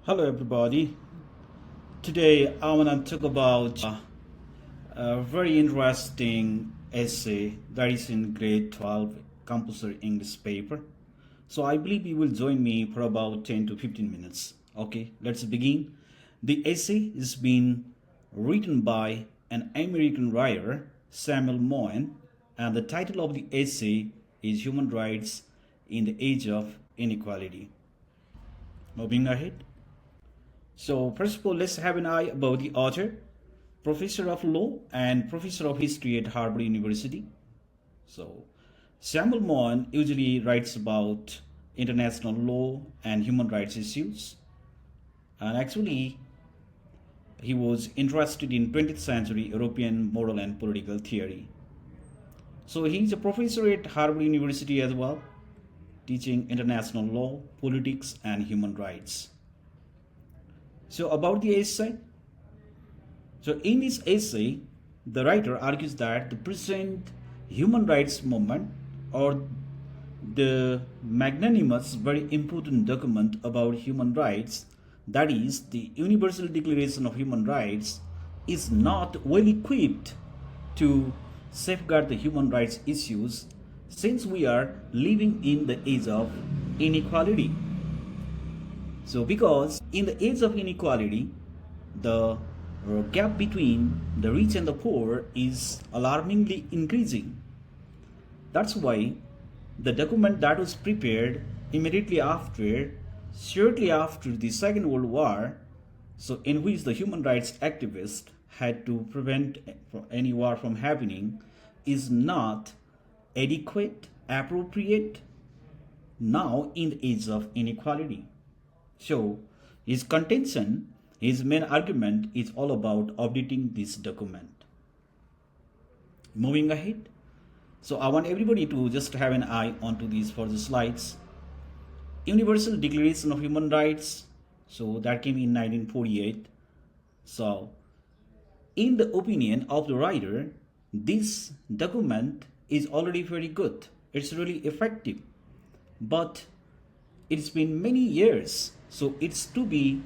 Hello, everybody. Today I want to talk about a very interesting essay that is in grade 12 compulsory English paper. So I believe you will join me for about 10 to 15 minutes. Okay, let's begin. The essay is being written by an American writer, Samuel Moyn, and the title of the essay is Human Rights in the Age of Inequality. Moving ahead. So, first of all, let's have an eye about the author, professor of law and professor of history at Harvard University. So, Samuel Moyn usually writes about international law and human rights issues. And actually, he was interested in 20th century European moral and political theory. So, he's a professor at Harvard University as well, teaching international law, politics, and human rights. So, about the essay. So, in this essay, the writer argues that the present human rights movement, or the magnanimous, very important document about human rights, that is, the Universal Declaration of Human Rights, is not well equipped to safeguard the human rights issues since we are living in the age of inequality. So, because in the age of inequality, the gap between the rich and the poor is alarmingly increasing. That's why the document that was prepared immediately after, shortly after the Second World War, so in which the human rights activists had to prevent any war from happening, is not adequate, appropriate now in the age of inequality. So, his contention, his main argument is all about updating this document. Moving ahead. So, I want everybody to just have an eye onto these further slides. Universal Declaration of Human Rights. So, that came in 1948. So, in the opinion of the writer, this document is already very good. It's really effective. But it's been many years, so it's to be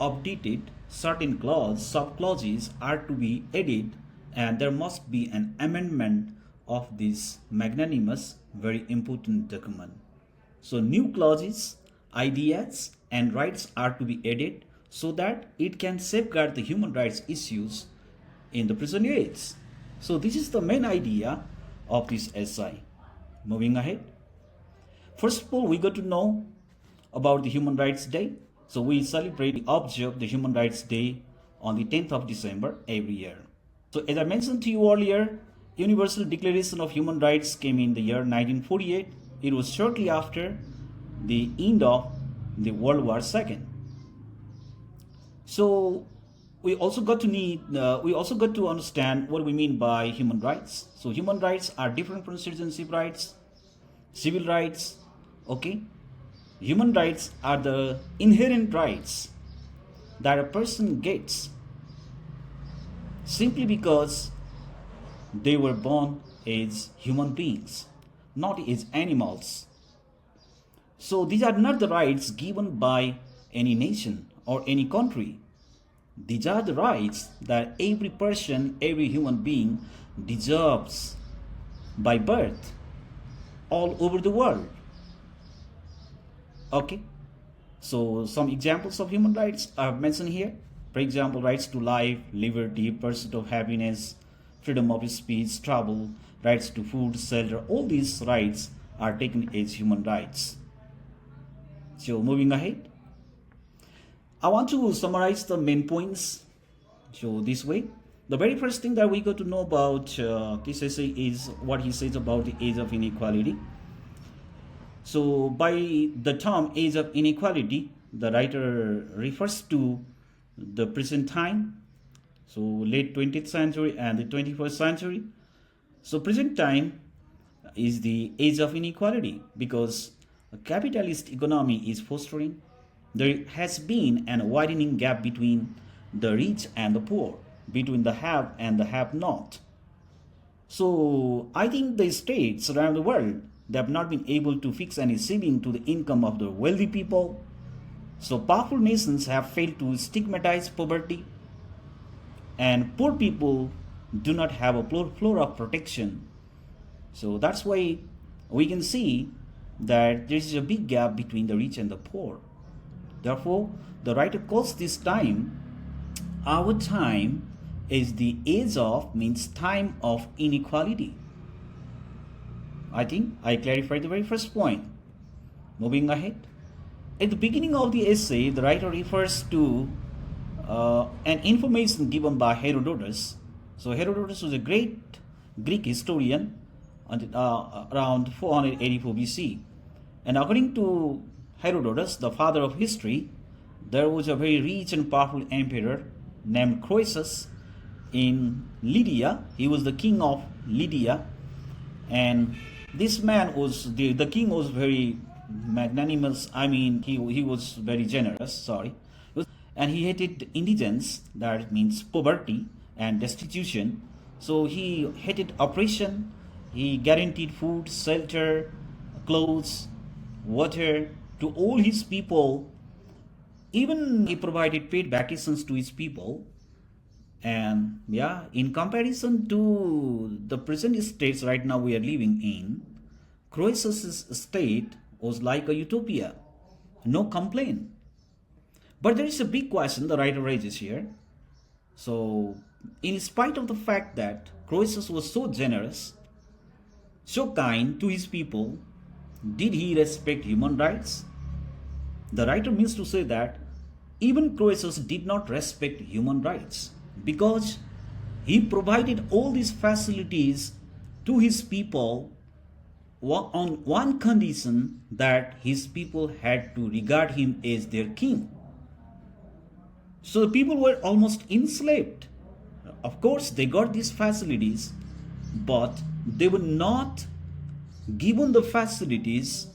updated. Certain sub-clauses are to be added, and there must be an amendment of this magnanimous, very important document. So new clauses, ideas, and rights are to be added so that it can safeguard the human rights issues in the present age. So this is the main idea of this essay. Moving ahead. First of all, we got to know about the Human Rights Day. So we celebrate, observe the Human Rights Day on the 10th of December every year. So as I mentioned to you earlier, Universal Declaration of Human Rights came in the year 1948. It was shortly after the end of the World War II. So we also got to understand what we mean by human rights. So human rights are different from citizenship rights, civil rights. Okay, human rights are the inherent rights that a person gets simply because they were born as human beings, not as animals. So these are not the rights given by any nation or any country. These are the rights that every person, every human being deserves by birth all over the world. Okay, so some examples of human rights are mentioned here. For example, rights to life, liberty, pursuit of happiness, freedom of speech, travel, rights to food, shelter. All these rights are taken as human rights. So moving ahead, I want to summarize the main points. So this way, the very first thing that we got to know about this essay is what he says about the age of inequality. So by the term age of inequality, the writer refers to the present time, so late 20th century and the 21st century. So present time is the age of inequality because a capitalist economy is fostering. There has been a widening gap between the rich and the poor, between the have and the have not. So I think the states around the world, they have not been able to fix any ceiling to the income of the wealthy people. So powerful nations have failed to stigmatize poverty, and poor people do not have a floor of protection. So that's why we can see that there is a big gap between the rich and the poor. Therefore, the writer calls this time, our time is the age of, means time of inequality. I think I clarified the very first point. Moving ahead. At the beginning of the essay, the writer refers to an information given by Herodotus. So Herodotus was a great Greek historian around 484 BC. And according to Herodotus, the father of history, there was a very rich and powerful emperor named Croesus in Lydia. He was the king of Lydia, and this man was the king was very magnanimous. I mean, he was very generous. Sorry, and he hated indigence. That means poverty and destitution. So he hated oppression. He guaranteed food, shelter, clothes, water to all his people. Even he provided paid vacations to his people. And yeah, in comparison to the present states right now we are living in, Croesus' state was like a utopia. No complaint. But there is a big question the writer raises here. So, in spite of the fact that Croesus was so generous, so kind to his people, did he respect human rights? The writer means to say that even Croesus did not respect human rights, because he provided all these facilities to his people on one condition, that his people had to regard him as their king. So the people were almost enslaved. Of course, they got these facilities, but they were not given the facilities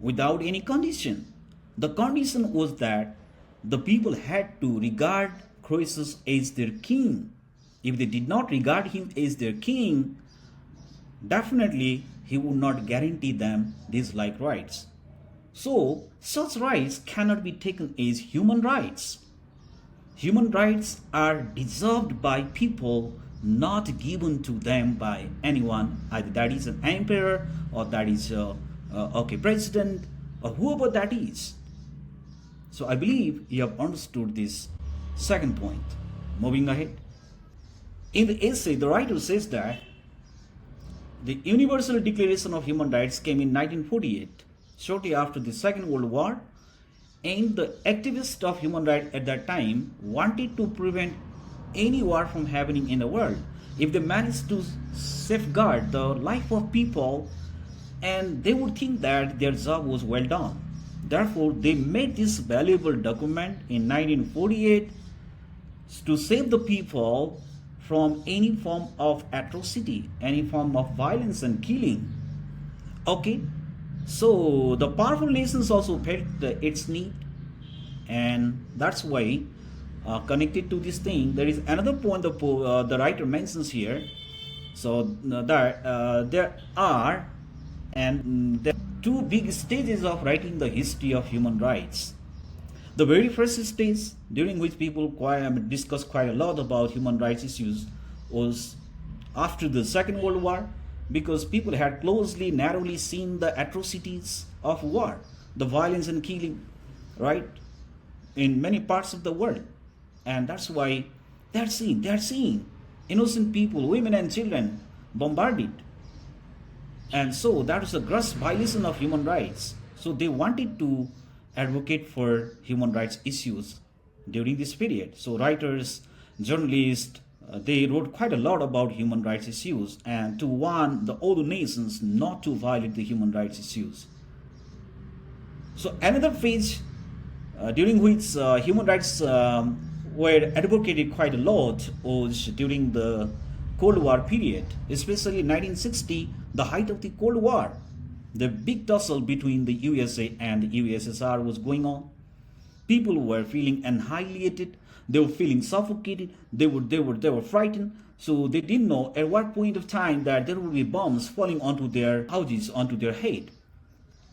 without any condition. The condition was that the people had to regard Croesus as their king. If they did not regard him as their king, definitely he would not guarantee them these like rights. So, such rights cannot be taken as human rights. Human rights are deserved by people, not given to them by anyone, either that is an emperor or that is a president or whoever that is. So I believe you have understood this second point. Moving ahead. In the essay, the writer says that the Universal Declaration of Human Rights came in 1948, shortly after the Second World War, and the activists of human rights at that time wanted to prevent any war from happening in the world if they managed to safeguard the life of people, and they would think that their job was well done. Therefore, they made this valuable document in 1948 to save the people from any form of atrocity, any form of violence and killing. Okay, so the powerful nations also felt its need, and that's why connected to this thing, there is another point the writer mentions here. So there are two big stages of writing the history of human rights. The very first stage, during which people discuss quite a lot about human rights issues, was after the Second World War, because people had narrowly seen the atrocities of war, the violence and killing, right, in many parts of the world. And that's why they're seeing innocent people, women and children bombarded. And so that was a gross violation of human rights. So they wanted to advocate for human rights issues during this period. So writers, journalists, they wrote quite a lot about human rights issues and to warn the other nations not to violate the human rights issues. So another phase during which human rights were advocated quite a lot was during the Cold War period, especially in 1960, the height of the Cold War. The big tussle between the USA and the USSR was going on. People were feeling annihilated. They were feeling suffocated. They were frightened. So they didn't know at what point of time that there would be bombs falling onto their houses, onto their head.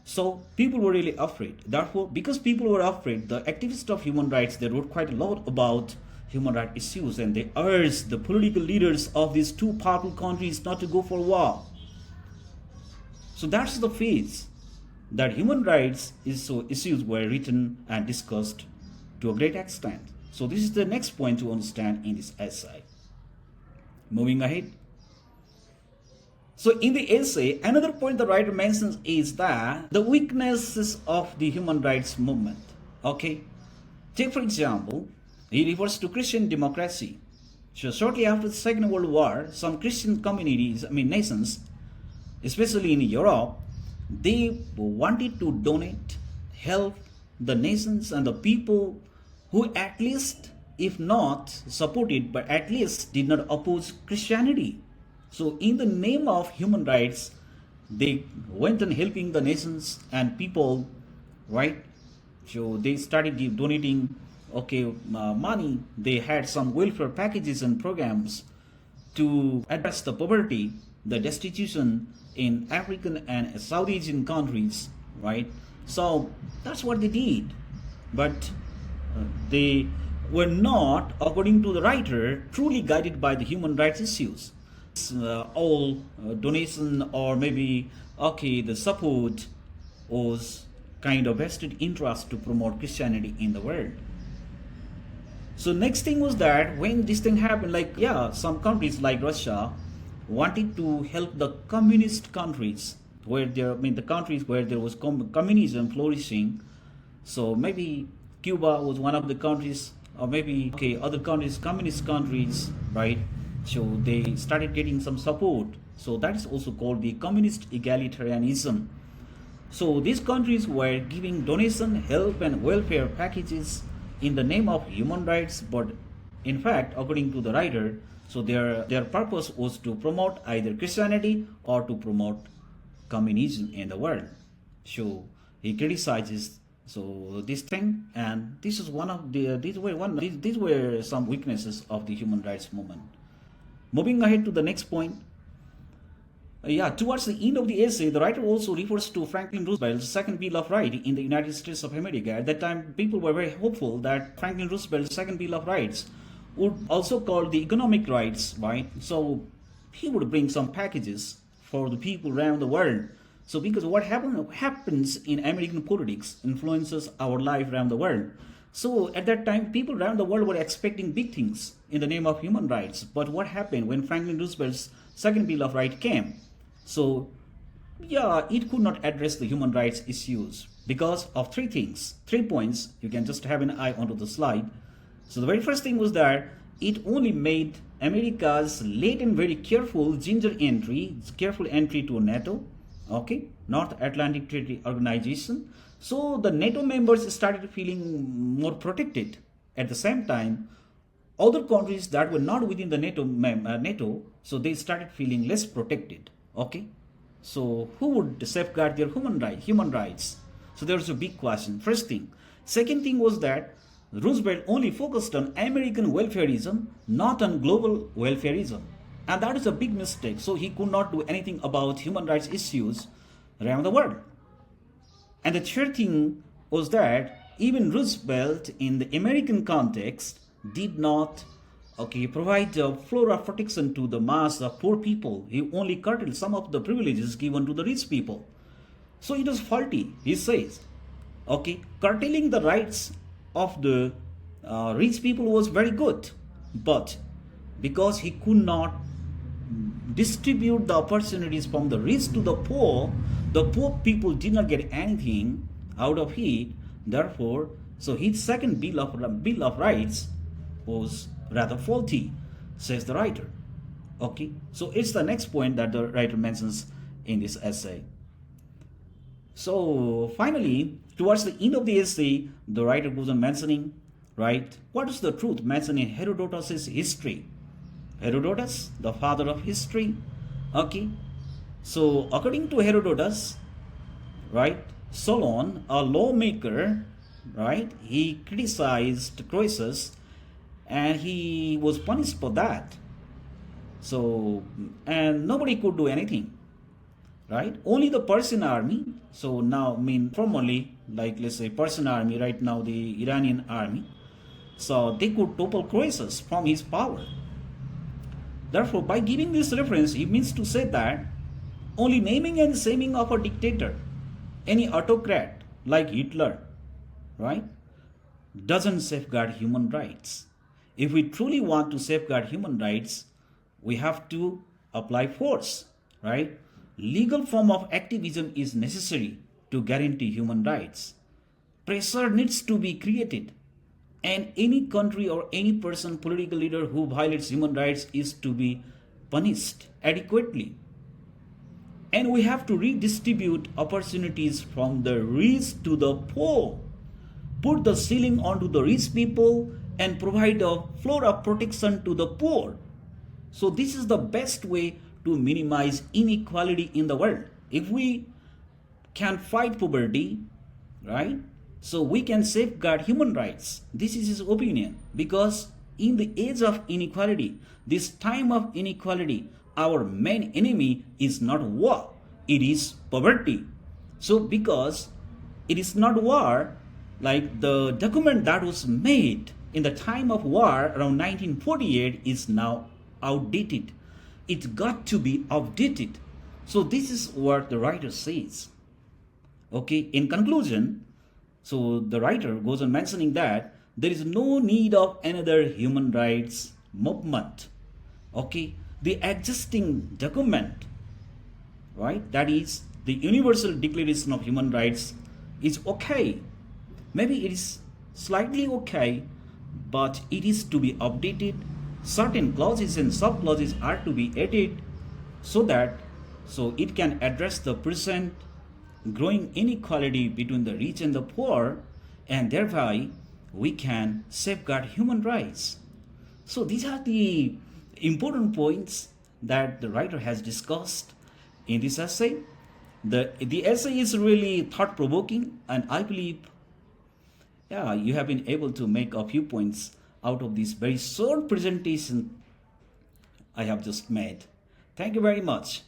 So people were really afraid. Therefore, because people were afraid, the activists of human rights, they wrote quite a lot about human rights issues, and they urged the political leaders of these two powerful countries not to go for war. So that's the phase that human rights issues were written and discussed to a great extent. So this is the next point to understand in this essay. Moving ahead. So in the essay, another point the writer mentions is that the weaknesses of the human rights movement. Okay, take for example, he refers to Christian democracy. So shortly after the Second World War, some Christian communities, nations, especially in Europe, they wanted to donate, help the nations and the people who at least, if not supported, but at least did not oppose Christianity. So in the name of human rights, they went on helping the nations and people, right? So they started donating, money. They had some welfare packages and programs to address the poverty, the destitution in African and South Asian countries, right? So that's what they did. But they were not, according to the writer, truly guided by the human rights issues. All donation or maybe the support was kind of vested interest to promote Christianity in the world. So next thing was that when this thing happened, some countries like Russia wanted to help the communist countries where the countries where there was communism flourishing. So maybe Cuba was one of the countries, or maybe other countries, communist countries, right? So they started getting some support. So that is also called the communist egalitarianism. So these countries were giving donation, help and welfare packages in the name of human rights, but in fact, according to the writer, so their purpose was to promote either Christianity or to promote communism in the world. So he criticizes this thing, and this is one of the these were some weaknesses of the human rights movement. Moving ahead to the next point. Towards the end of the essay, the writer also refers to Franklin Roosevelt's Second Bill of Rights in the United States of America. At that time, people were very hopeful that Franklin Roosevelt's Second Bill of Rights would also call the economic rights, right? So he would bring some packages for the people around the world. So because what happens in American politics influences our life around the world. So at that time, people around the world were expecting big things in the name of human rights. But what happened when Franklin Roosevelt's Second Bill of Rights came? So it could not address the human rights issues because of three things, 3 points. You can just have an eye onto the slide. So the very first thing was that it only made America's late and very careful entry to NATO, North Atlantic Treaty Organization. So the NATO members started feeling more protected. At the same time, other countries that were not within the NATO, so they started feeling less protected. So who would safeguard their human rights? So there was a big question. First thing. Second thing was that Roosevelt only focused on American welfareism, not on global welfareism. And that is a big mistake. So he could not do anything about human rights issues around the world. And the third thing was that even Roosevelt, in the American context, did not provide a floor of protection to the mass of poor people. He only curtailed some of the privileges given to the rich people. So it was faulty, he says. Curtailing the rights of the rich people was very good, but because he could not distribute the opportunities from the rich to the poor people did not get anything out of it. Therefore, so his second Bill of Rights was rather faulty, says the writer. So it's the next point that the writer mentions in this essay. So finally, towards the end of the essay, the writer goes on mentioning, right, what is the truth mentioned in Herodotus' history. Herodotus, the father of history. So according to Herodotus, right, Solon, a lawmaker, right, he criticized Croesus and he was punished for that. So, and nobody could do anything. right? Only the Persian army. So now, I mean, formally, like let's say Persian army, right now the Iranian army. So they could topple Croesus from his power. Therefore, by giving this reference, he means to say that only naming and shaming of a dictator, any autocrat like Hitler, right, doesn't safeguard human rights. If we truly want to safeguard human rights, we have to apply force, right? Legal form of activism is necessary to guarantee human rights. Pressure needs to be created, and any country or any person, political leader who violates human rights is to be punished adequately. And we have to redistribute opportunities from the rich to the poor, put the ceiling onto the rich people and provide a floor of protection to the poor. So this is the best way to minimize inequality in the world. If we can fight poverty, right? So we can safeguard human rights. This is his opinion. Because in the age of inequality, this time of inequality, our main enemy is not war, it is poverty. So because it is not war, like the document that was made in the time of war around 1948 is now outdated. It got to be updated. So this is what the writer says. Okay, in conclusion, so the writer goes on mentioning that there is no need of another human rights movement. Okay, the existing document, right, that is the Universal Declaration of Human Rights, is okay. Maybe it is slightly okay, but it is to be updated. Certain clauses and sub clauses are to be added so that it can address the present growing inequality between the rich and the poor, and thereby we can safeguard human rights. So these are the important points that the writer has discussed in this essay. The essay is really thought provoking, and I believe, yeah, you have been able to make a few points out of this very short presentation I have just made. Thank you very much.